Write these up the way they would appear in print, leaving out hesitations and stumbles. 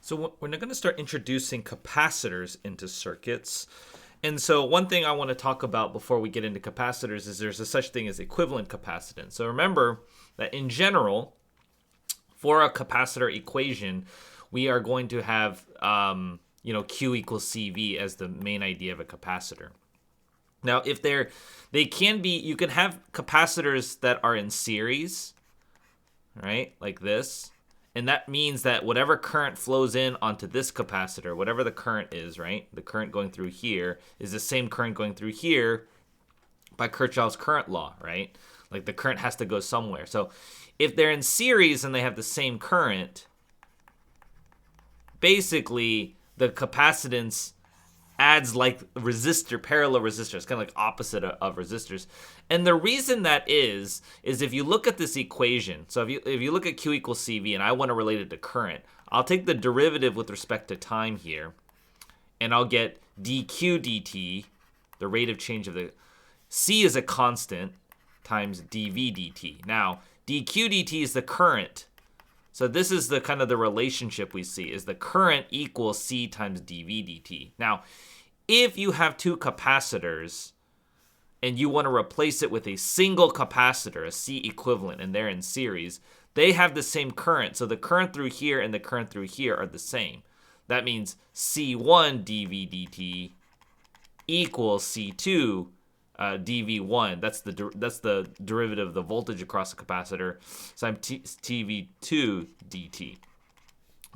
So we're going to start introducing capacitors into circuits. And so one thing I want to talk about before we get into capacitors is there's a such thing as equivalent capacitance. So remember that in general, for a capacitor equation, we are going to have Q equals CV as the main idea of a capacitor. Now, if they can be, you can have capacitors that are in series, right, like this. And that means that whatever current flows in onto this capacitor, whatever the current is, right, the current going through here is the same current going through here by Kirchhoff's current law, right? Like the current has to go somewhere. So if they're in series and they have the same current, basically the capacitance adds like parallel resistors, kind of like opposite of resistors. And the reason that is if you look at this equation, so if you look at Q equals CV and I want to relate it to current, I'll take the derivative with respect to time here, and I'll get dQ dt, the rate of change of the, C is a constant, times dV dt. Now, dQ dt is the current. So this is the kind of the relationship we see, is the current equals C times dV dt. Now, if you have two capacitors and you want to replace it with a single capacitor, a C equivalent, and they're in series, they have the same current. So the current through here and the current through here are the same. That means C1 dV dt equals C2 dV1. That's the derivative of the voltage across the capacitor. So I'm TV2 dt.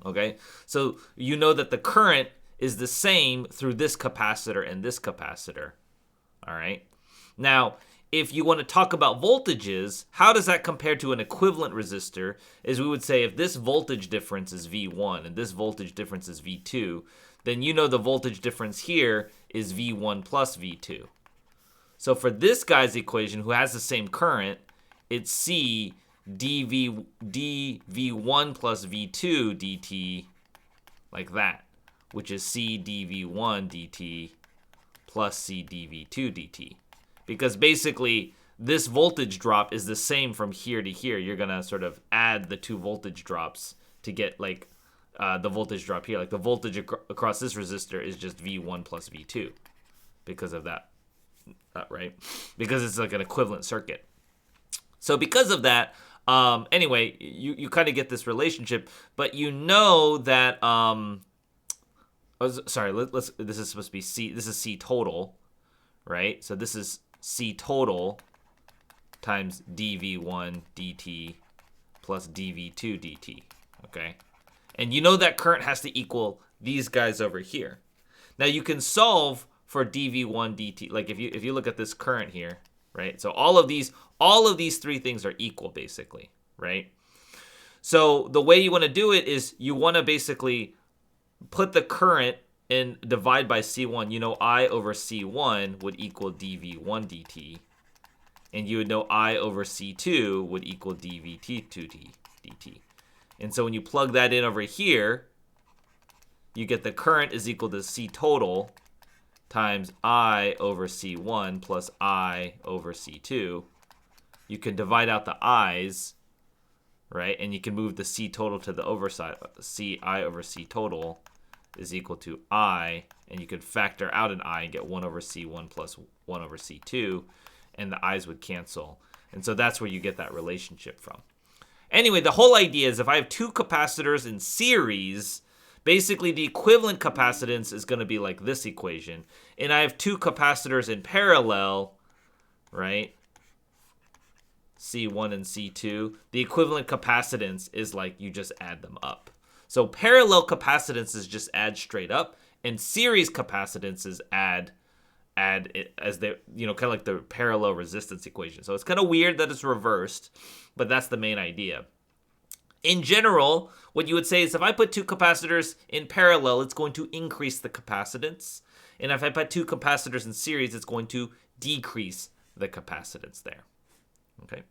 Okay, so you know that the current is the same through this capacitor and this capacitor. All right. Now, if you want to talk about voltages, how does that compare to an equivalent resistor? Is we would say if this voltage difference is V1 and this voltage difference is V2, then you know the voltage difference here is V1 plus V2. So for this guy's equation, who has the same current, it's C dV1 plus V2 dt, like that, which is C dV1 dt plus C dV2 dt. Because basically, this voltage drop is the same from here to here. You're going to sort of add the two voltage drops to get like the voltage drop here. Like the voltage across this resistor is just V1 plus V2 because of that, right? Because it's like an equivalent circuit. So because of that, anyway, you kind of get this relationship, but you know that, this is supposed to be C, this is C total, right? So this is C total times dV1 dt plus dV2 dt, okay? And you know that current has to equal these guys over here. Now you can solve for dV1 dt, like if you look at this current here, right? So all of these three things are equal basically, right? So the way you want to do it is you want to basically put the current and divide by C1. You know I over C1 would equal dV1 dt, and you would know I over C2 would equal dV2 dt. And so when you plug that in over here, you get the current is equal to C total times I over C1 plus I over C2. You can divide out the I's, right? And you can move the C total to the overside. I over C total is equal to I, and you could factor out an I and get 1 over C1 plus 1 over C2, and the I's would cancel. And so that's where you get that relationship from. Anyway, the whole idea is if I have two capacitors in series, basically the equivalent capacitance is going to be like this equation. And I have two capacitors in parallel, right? C1 and C2. The equivalent capacitance is like you just add them up. So parallel capacitance is just add straight up, and series capacitance is add it as they, kind of like the parallel resistance equation. So it's kind of weird that it's reversed, but that's the main idea. In general, what you would say is if I put two capacitors in parallel, it's going to increase the capacitance. And if I put two capacitors in series, it's going to decrease the capacitance there. Okay.